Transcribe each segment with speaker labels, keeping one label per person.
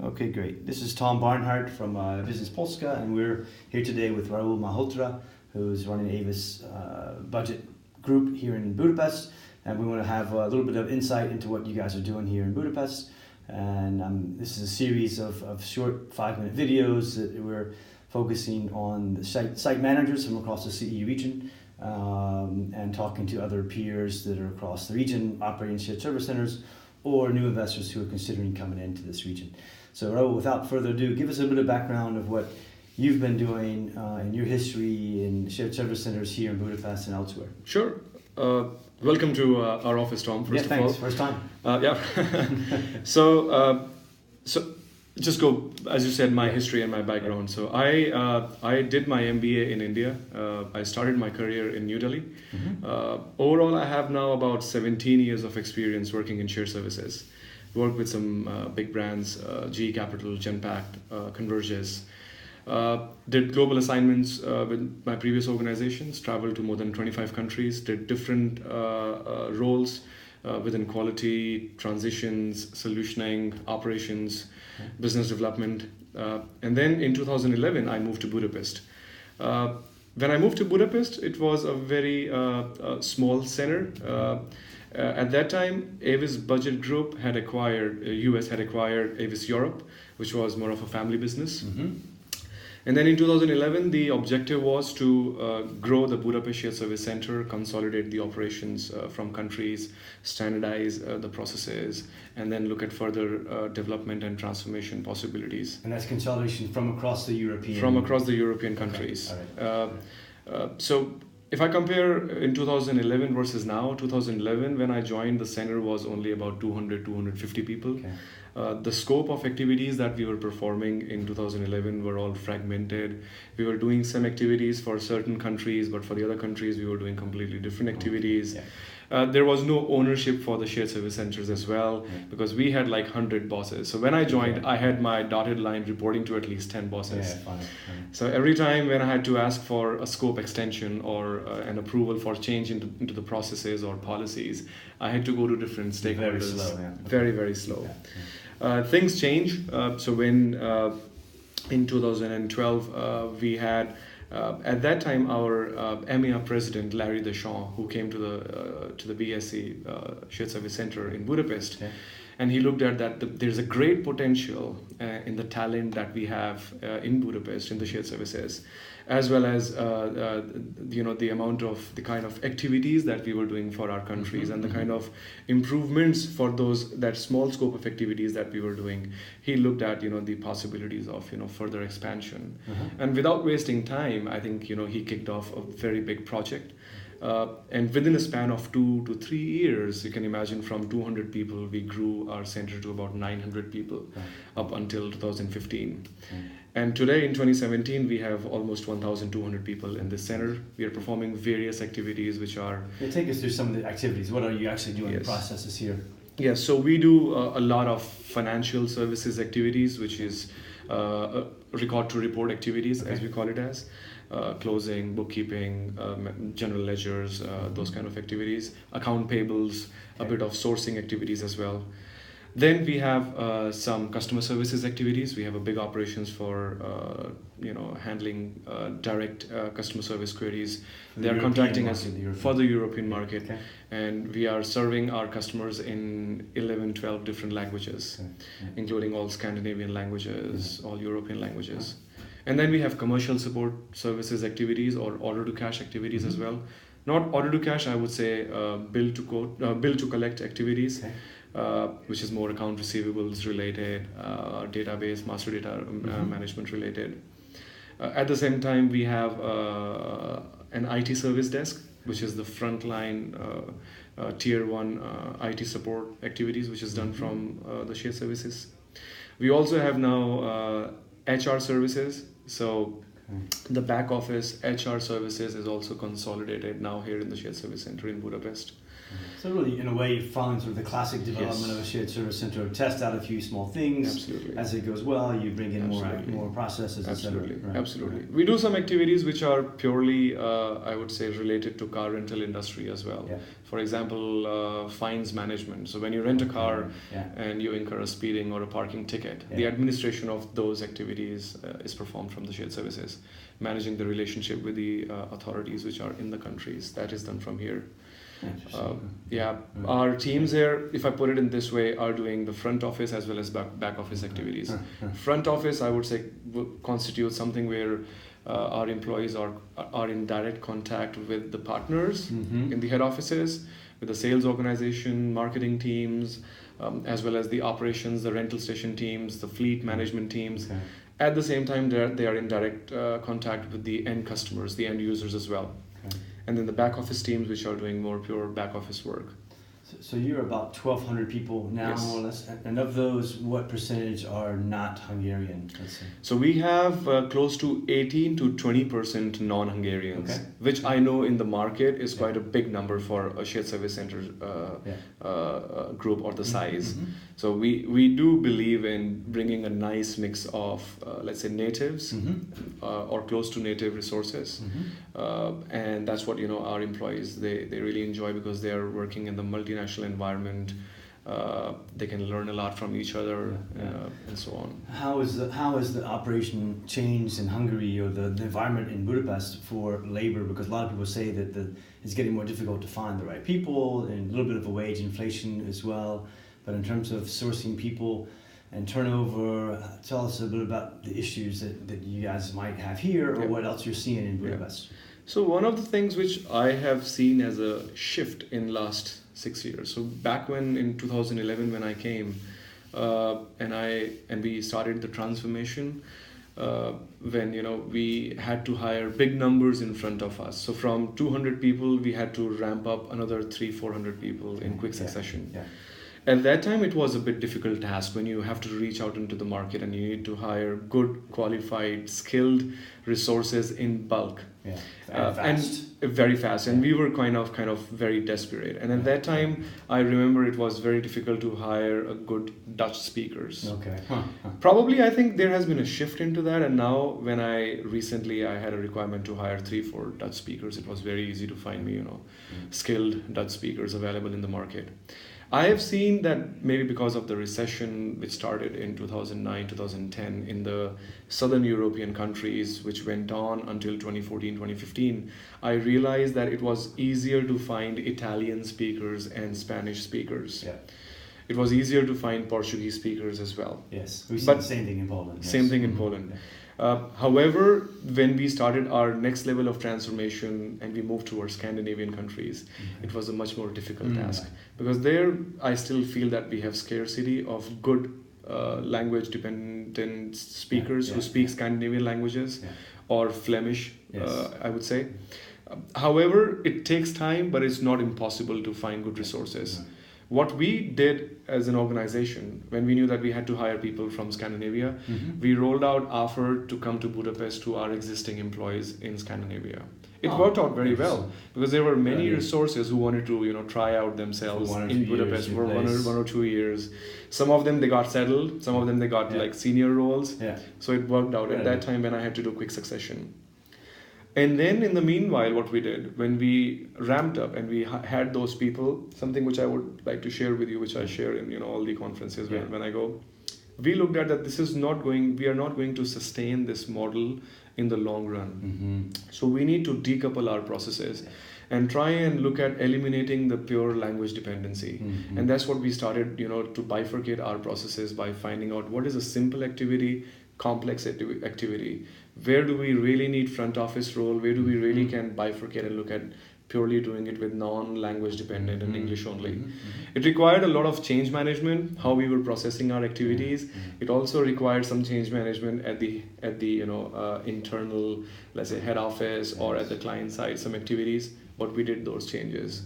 Speaker 1: Okay, great. This is Tom Barnhart from Business Polska, and we're here today with Rahul Malhotra, who's running AvisBudget Group here in Budapest. And we want to have a little bit of insight into what you guys are doing here in Budapest. And this is a series of short 5-minute videos that we're focusing on the site managers from across the CE region and talking to other peers that are across the region, operating shared service centers, or new investors who are considering coming into this region. So Rahul, without further ado, give us a bit of background of what you've been doing in your history in shared service centers here in Budapest and elsewhere.
Speaker 2: Sure. Welcome to our office, Tom, first of all.
Speaker 1: First time.
Speaker 2: Yeah. So just go, as you said, my history and my background. So I did my MBA in India. I started my career in New Delhi. Overall, I have now about 17 years of experience working in shared services. Worked with some big brands, GE Capital, Genpact, Convergys. Did global assignments with my previous organizations, traveled to more than 25 countries, did different roles within quality, transitions, solutioning, operations, business development. And then in 2011, I moved to Budapest. When I moved to Budapest, it was a very small center. At that time, AvisBudget Group had acquired, US had acquired Avis Europe, which was more of a family business. And then in 2011, the objective was to grow the Budapest Shared Service Center, consolidate the operations from countries, standardize the processes, and then look at further development and transformation possibilities.
Speaker 1: And that's consolidation from across the European...
Speaker 2: From across the European countries.
Speaker 1: Okay. All right.
Speaker 2: So if I compare in 2011 versus now, 2011, when I joined, the center was only about 200, 250 people.
Speaker 1: Okay.
Speaker 2: The scope of activities that we were performing in 2011 were all fragmented. We were doing some activities for certain countries, but for the other countries, we were doing completely different activities. Yeah. There was no ownership for the shared service centers as well, because we had like 100 bosses. So when I joined, I had my dotted line reporting to at least 10 bosses.
Speaker 1: Yeah, fine.
Speaker 2: So every time when I had to ask for a scope extension or an approval for change into the processes or policies, I had to go to different stakeholders.
Speaker 1: Very slow, yeah.
Speaker 2: Very, very slow. Yeah. Things change. So when in 2012 we had at that time our EMEA president Larry Deschamps, who came to the BSC Shared Service Center in Budapest, and he looked at that there's a great potential in the talent that we have in Budapest in the shared services, as well as the amount of the kind of activities that we were doing for our countries and the kind of improvements for that small scope of activities that we were doing. He looked at the possibilities of further expansion, and without wasting time, I think he kicked off a very big project. And within a span of 2 to 3 years, you can imagine, from 200 people, we grew our center to about 900 people up until 2015. And today in 2017, we have almost 1,200 people in this center. We are performing various activities which are...
Speaker 1: Take us through some of the activities. What are you actually doing, the processes here?
Speaker 2: Yes, so we do a lot of financial services activities, which is record to report activities, as we call it as. Closing, bookkeeping, general ledgers, those kind of activities, account payables, a bit of sourcing activities as well. Then we have some customer services activities. We have a big operations for handling direct customer service queries. They are contacting us for the European market, and we are serving our customers in 11, 12 different languages, including all Scandinavian languages, all European languages. And then we have commercial support services activities or order to cash activities as well. Not order to cash, I would say bill to collect activities, which is more account receivables related, database, master data management related. At the same time, we have an IT service desk, which is the frontline tier 1 IT support activities, which is done from the shared services. We also have now HR services. So the back office HR services is also consolidated now here in the shared service center in Budapest.
Speaker 1: So really, in a way, following sort of the classic development of a shared service center, test out a few small things.
Speaker 2: Absolutely.
Speaker 1: As it goes well, you bring in more processes,
Speaker 2: Absolutely.
Speaker 1: etc. Right.
Speaker 2: Absolutely. We do some activities which are purely, I would say, related to car rental industry as well.
Speaker 1: Yeah.
Speaker 2: For example, fines management. So when you rent a car
Speaker 1: Yeah.
Speaker 2: and you incur a speeding or a parking ticket,
Speaker 1: Yeah.
Speaker 2: the administration of those activities is performed from the shared services. Managing the relationship with the authorities which are in the countries, that is done from here. Our teams here, if I put it in this way, are doing the front office as well as back office activities. Front office, I would say, constitutes something where our employees are in direct contact with the partners in the head offices, with the sales organization, marketing teams, as well as the operations, the rental station teams, the fleet management teams.
Speaker 1: Okay.
Speaker 2: At the same time, they are in direct contact with the end customers, the end users as well.
Speaker 1: Okay.
Speaker 2: And then the back office teams, which are doing more pure back office work.
Speaker 1: So you're about 1,200 people now,
Speaker 2: Yes.
Speaker 1: more or less. And of those, what percentage are not Hungarian? Let's say.
Speaker 2: So we have close to 18 to 20% non-Hungarians,
Speaker 1: Okay.
Speaker 2: which I know in the market is quite a big number for a shared service center group or the size. So we do believe in bringing a nice mix of, let's say, natives or close to native resources. And that's what, our employees, they really enjoy because they are working in the multinational environment. They can learn a lot from each other and so on.
Speaker 1: How is the operation changed in Hungary, or the environment in Budapest for labor? Because a lot of people say that it's getting more difficult to find the right people, and a little bit of a wage inflation as well. But in terms of sourcing people and turnover, tell us a bit about the issues that you guys might have here, or what else you're seeing in Budapest.
Speaker 2: So one of the things which I have seen as a shift in last 6 years. So back when in 2011 when I came, and we started the transformation, when we had to hire big numbers in front of us. So from 200 people we had to ramp up another 300-400 people in quick succession.
Speaker 1: Yeah.
Speaker 2: At that time, it was a bit difficult task when you have to reach out into the market and you need to hire good, qualified, skilled resources in bulk.
Speaker 1: Yeah, fast.
Speaker 2: And very fast. And we were kind of very desperate. And at that time, I remember it was very difficult to hire a good Dutch speakers.
Speaker 1: Okay.
Speaker 2: Probably, I think there has been a shift into that. And now, when I had a requirement to hire 3-4 Dutch speakers, it was very easy to find me, skilled Dutch speakers available in the market. I have seen that maybe because of the recession which started in 2009, 2010 in the southern European countries, which went on until 2014, 2015, I realized that it was easier to find Italian speakers and Spanish speakers.
Speaker 1: Yeah.
Speaker 2: It was easier to find Portuguese speakers as well.
Speaker 1: Yes, we see the same thing in Poland. Yes.
Speaker 2: Same thing in Poland. However, when we started our next level of transformation and we moved towards Scandinavian countries, it was a much more difficult task. Because there, I still feel that we have scarcity of good language-dependent speakers who speak Scandinavian languages or Flemish, I would say. However, it takes time, but it's not impossible to find good resources. What we did as an organization, when we knew that we had to hire people from Scandinavia, we rolled out offer to come to Budapest to our existing employees in Scandinavia. It worked out very well because there were many resources who wanted to, try out themselves in Budapest for 1 or 2 years. Some of them, they got settled. Some of them, they got like senior roles. Yeah. So it worked out at that time when I had to do quick succession. And then in the meanwhile, what we did, when we ramped up and we had those people, something which I would like to share with you, which I share in all the conferences when I go, we looked at that we are not going to sustain this model in the long run. So we need to decouple our processes and try and look at eliminating the pure language dependency. And that's what we started, to bifurcate our processes by finding out what is a simple activity, complex activity. Where do we really need front office role? Where do we really can bifurcate and look at purely doing it with non-language dependent and English only? It required a lot of change management, how we were processing our activities. It also required some change management at the internal, let's say, head office or at the client side, some activities, but we did those changes.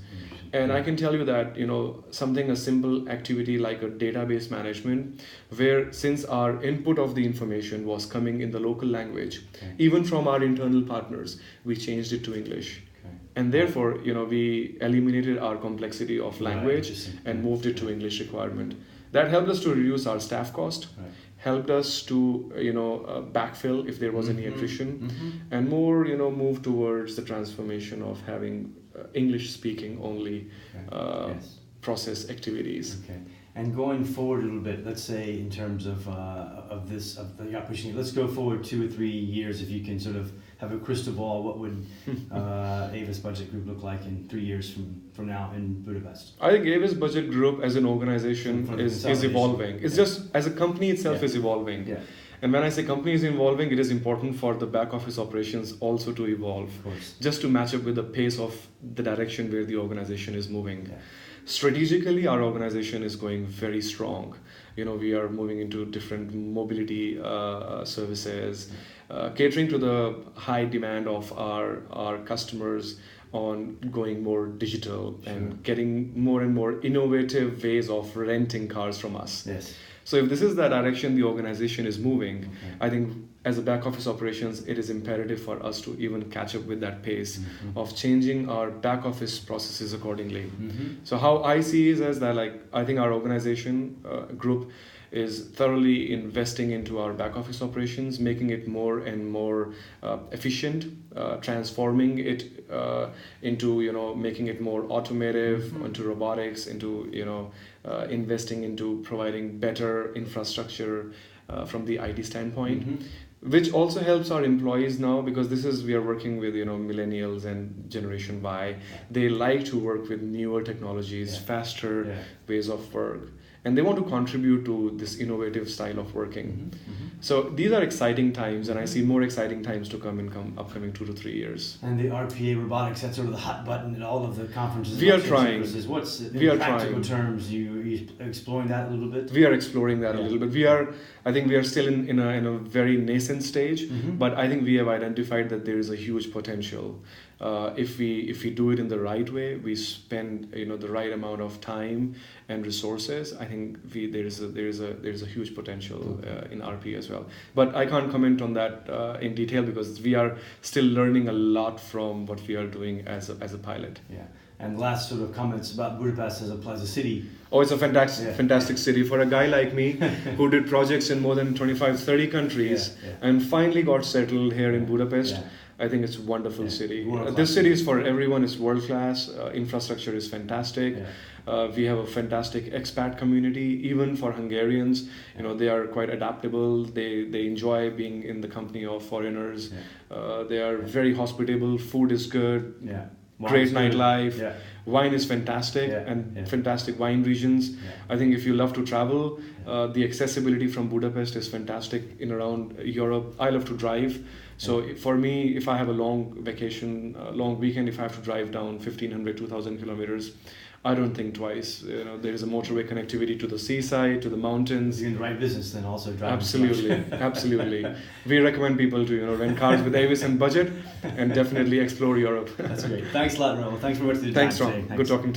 Speaker 2: And I can tell you that, a simple activity like a database management, where since our input of the information was coming in the local language, even from our internal partners, we changed it to English. and therefore we eliminated our complexity of language
Speaker 1: Interesting.
Speaker 2: and moved it to English requirement. That helped us to reduce our staff cost,
Speaker 1: Right.
Speaker 2: helped us to backfill if there was any attrition, and more move towards the transformation of having English speaking only
Speaker 1: Yes.
Speaker 2: process activities.
Speaker 1: Okay. And going forward a little bit, let's say in terms of the opportunity, let's go forward 2 or 3 years. If you can sort of have a crystal ball, what would AvisBudget Group look like in 3 years from now in Budapest?
Speaker 2: I think AvisBudget Group as an organization is evolving. It's just as a company itself is evolving.
Speaker 1: Yeah.
Speaker 2: And when I say company is evolving, it is important for the back office operations also to evolve,
Speaker 1: Of course.
Speaker 2: just to match up with the pace of the direction where the organization is moving.
Speaker 1: Yeah.
Speaker 2: Strategically, our organization is going very strong. We are moving into different mobility services, catering to the high demand of our customers on going more digital and getting more and more innovative ways of renting cars from us.
Speaker 1: Yes.
Speaker 2: So if this is the direction the organization is moving, I think as a back office operations, it is imperative for us to even catch up with that pace of changing our back office processes accordingly. So how I see is as that, I think our organization group is thoroughly investing into our back office operations, making it more and more efficient, transforming it into making it more automative, into robotics, into investing into providing better infrastructure from the IT standpoint, which also helps our employees now, because we are working with millennials and Generation Y. They like to work with newer technologies, faster ways of work, and they want to contribute to this innovative style of working. So these are exciting times, and I see more exciting times to come in upcoming 2 to 3 years.
Speaker 1: And the RPA robotics, that's sort of the hot button at all of the conferences.
Speaker 2: We are trying.
Speaker 1: What's
Speaker 2: We
Speaker 1: in
Speaker 2: are
Speaker 1: practical
Speaker 2: trying.
Speaker 1: terms? You exploring that a little bit?
Speaker 2: We are exploring that a little bit. I think we are still in a very nascent stage, but I think we have identified that there is a huge potential. If we do it in the right way, we spend the right amount of time and resources, I think there is a huge potential in RP as well. But I can't comment on that in detail, because we are still learning a lot from what we are doing as a pilot.
Speaker 1: Yeah. And last sort of comments about Budapest as a city.
Speaker 2: Oh, it's a fantastic city for a guy like me who did projects in more than 25-30 countries and finally got settled here in Budapest. I think it's a wonderful city. This city is for everyone. It's world class. Infrastructure is fantastic. We have a fantastic expat community, even for Hungarians. They are quite adaptable. They enjoy being in the company of foreigners. They are very hospitable. Food is good. Great nightlife. Wine is fantastic, and fantastic wine regions. I think if you love to travel, the accessibility from Budapest is fantastic in around Europe. I love to drive. So for me, if I have a long vacation, long weekend, if I have to drive down 1,500, 2,000 kilometers, I don't think twice. There is a motorway connectivity to the seaside, to the mountains.
Speaker 1: You're in the right business, then also drive.
Speaker 2: Absolutely. We recommend people to rent cars with Avis and budget, and definitely explore Europe.
Speaker 1: That's great. Thanks a lot, Rahul. Thanks very much for your time.
Speaker 2: Thanks, Ron. Good talking to you.